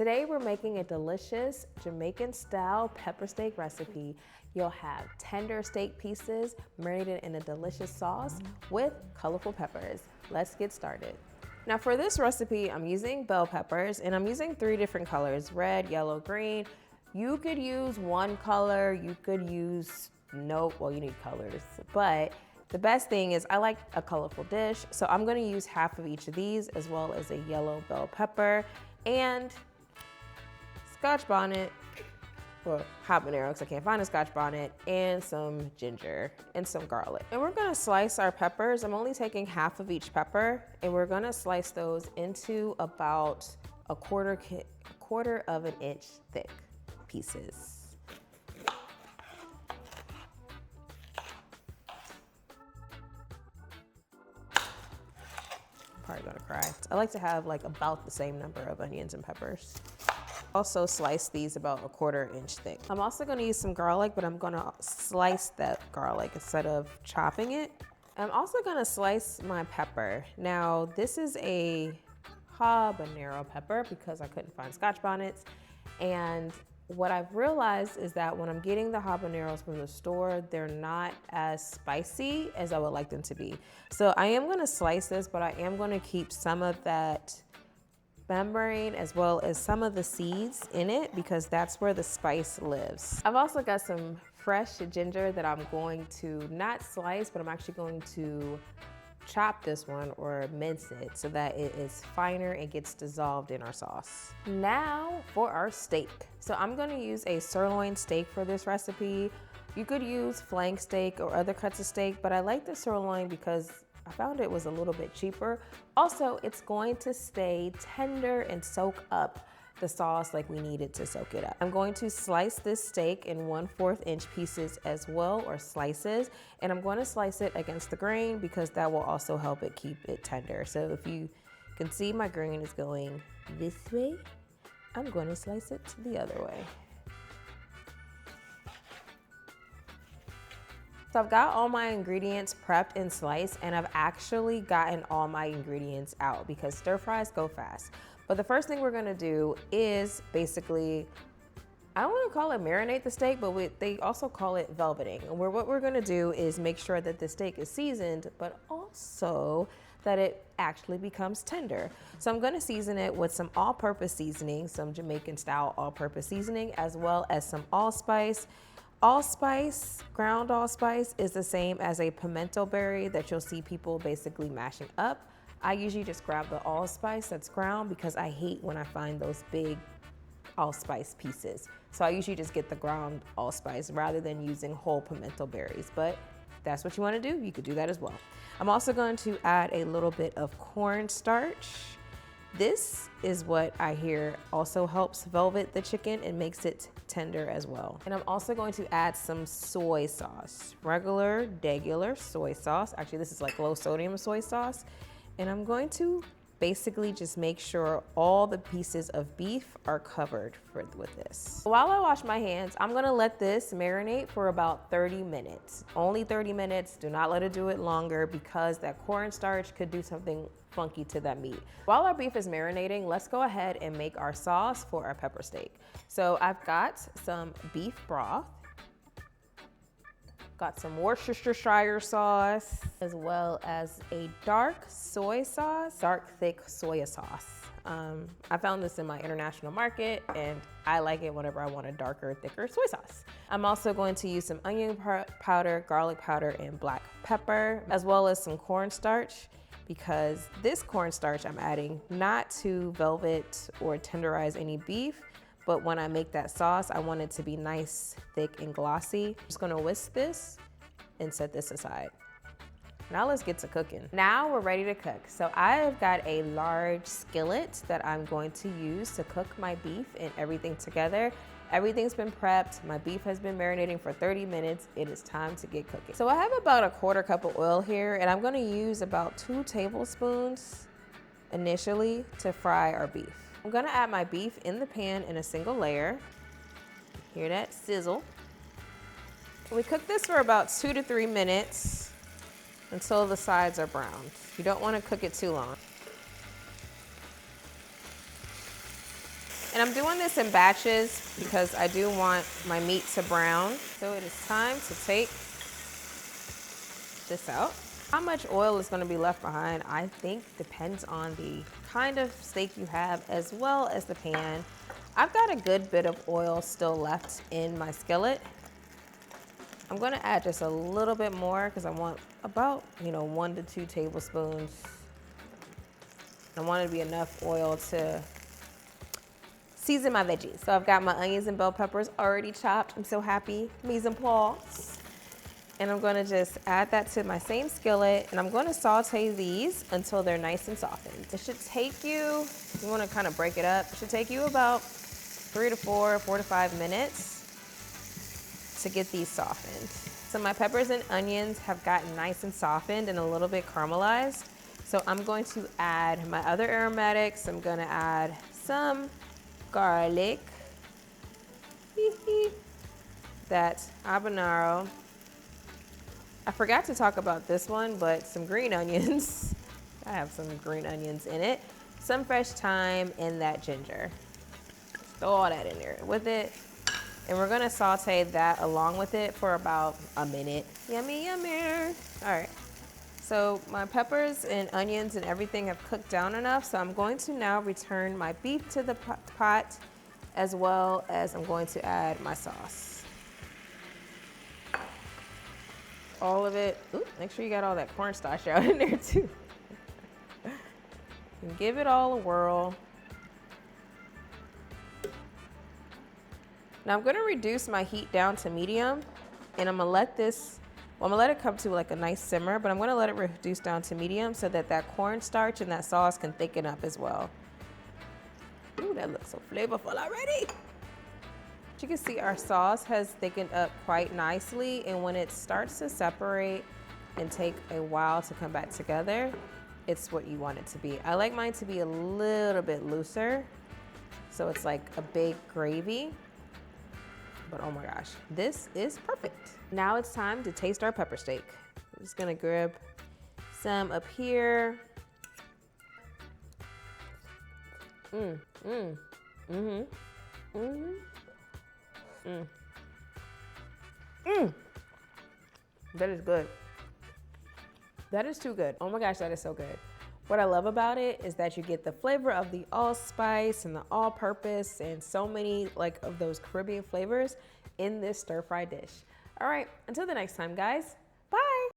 Today we're making a delicious Jamaican style pepper steak recipe. You'll have tender steak pieces marinated in a delicious sauce with colorful peppers. Let's get started. Now for this recipe, I'm using bell peppers and I'm using 3 different colors, red, yellow, green. You could use one color, you could use well, you need colors, but the best thing is I like a colorful dish. So I'm gonna use half of each of these as well as a yellow bell pepper and scotch bonnet, or habanero because I can't find a scotch bonnet, and some ginger and some garlic. And we're gonna slice our peppers. I'm only taking half of each pepper and we're gonna slice those into about a quarter of an inch thick pieces. I'm probably gonna cry. I like to have like about the same number of onions and peppers. Also slice these about a quarter inch thick. I'm also gonna use some garlic, but I'm gonna slice that garlic instead of chopping it. I'm also gonna slice my pepper. Now, this is a habanero pepper because I couldn't find scotch bonnets. And what I've realized is that when I'm getting the habaneros from the store, they're not as spicy as I would like them to be. So I am gonna slice this, but I am gonna keep some of that membrane as well as some of the seeds in it because that's where the spice lives. I've also got some fresh ginger that I'm going to not slice, but I'm actually going to chop this one or mince it so that it is finer and gets dissolved in our sauce. Now for our steak. So I'm gonna use a sirloin steak for this recipe. You could use flank steak or other cuts of steak, but I like the sirloin because I found it was a little bit cheaper. Also, it's going to stay tender and soak up the sauce like we need it to soak it up. I'm going to slice this steak in 1/4 inch pieces as well, or slices, and I'm going to slice it against the grain because that will also help it keep it tender. So if you can see my grain is going this way, I'm going to slice it the other way. So I've got all my ingredients prepped and sliced, and I've actually gotten all my ingredients out because stir fries go fast. But the first thing we're gonna do is basically, I don't wanna call it marinate the steak, but they also call it velveting. And what we're gonna do is make sure that the steak is seasoned, but also that it actually becomes tender. So I'm gonna season it with some all-purpose seasoning, some Jamaican style all-purpose seasoning, as well as some allspice. Allspice, ground allspice, is the same as a pimento berry that you'll see people basically mashing up. I usually just grab the allspice that's ground because I hate when I find those big allspice pieces. So I usually just get the ground allspice rather than using whole pimento berries. But if that's what you want to do, you could do that as well. I'm also going to add a little bit of cornstarch. This is what I hear also helps velvet the chicken and makes it tender as well. And I'm also going to add some soy sauce, regular soy sauce. Actually, this is like low sodium soy sauce. And I'm going to basically just make sure all the pieces of beef are covered with this. While I wash my hands, I'm gonna let this marinate for about 30 minutes. Only 30 minutes, do not let it do it longer because that cornstarch could do something funky to that meat. While our beef is marinating, let's go ahead and make our sauce for our pepper steak. So I've got some beef broth, got some Worcestershire sauce, as well as a dark soy sauce, dark thick soya sauce. I found this in my international market and I like it whenever I want a darker, thicker soy sauce. I'm also going to use some onion powder, garlic powder, and black pepper, as well as some cornstarch, because this cornstarch I'm adding not to velvet or tenderize any beef, but when I make that sauce, I want it to be nice, thick, and glossy. I'm just gonna whisk this and set this aside. Now let's get to cooking. Now we're ready to cook. So I've got a large skillet that I'm going to use to cook my beef and everything together. Everything's been prepped. My beef has been marinating for 30 minutes. It is time to get cooking. So I have about a 1/4 cup of oil here, and I'm gonna use about 2 tablespoons initially to fry our beef. I'm gonna add my beef in the pan in a single layer. Hear that sizzle? We cook this for about 2 to 3 minutes until the sides are browned. You don't want to cook it too long. And I'm doing this in batches because I do want my meat to brown. So it is time to take this out. How much oil is going to be left behind, I think, depends on the kind of steak you have as well as the pan. I've got a good bit of oil still left in my skillet. I'm going to add just a little bit more because I want about, 1 to 2 tablespoons. I want it to be enough oil to season my veggies. So I've got my onions and bell peppers already chopped. I'm so happy. Mise en place. And I'm gonna just add that to my same skillet, and I'm gonna saute these until they're nice and softened. It should take you wanna kind of break it up, it should take you about 4 to 5 minutes to get these softened. So my peppers and onions have gotten nice and softened and a little bit caramelized. So I'm going to add my other aromatics. I'm gonna add some garlic, that habanero. I forgot to talk about this one, but some green onions. I have some green onions in it. Some fresh thyme and that ginger. Throw all that in there with it. And we're gonna saute that along with it for about a minute. Yummy, yummy. All right. So my peppers and onions and everything have cooked down enough. So I'm going to now return my beef to the pot, as well as I'm going to add my sauce. All of it. Ooh, make sure you got all that cornstarch out in there too. And give it all a whirl. Now I'm gonna reduce my heat down to medium, and I'm gonna let it come to like a nice simmer, but I'm gonna let it reduce down to medium so that that cornstarch and that sauce can thicken up as well. Ooh, that looks so flavorful already. You can see our sauce has thickened up quite nicely, and when it starts to separate and take a while to come back together, it's what you want it to be. I like mine to be a little bit looser, so it's like a big gravy, but oh my gosh, this is perfect. Now it's time to taste our pepper steak. I'm just gonna grab some up here. That is good. That is too good. Oh my gosh, that is so good. What I love about it is that you get the flavor of the allspice and the all-purpose and so many of those Caribbean flavors in this stir-fry dish. All right, until the next time, guys.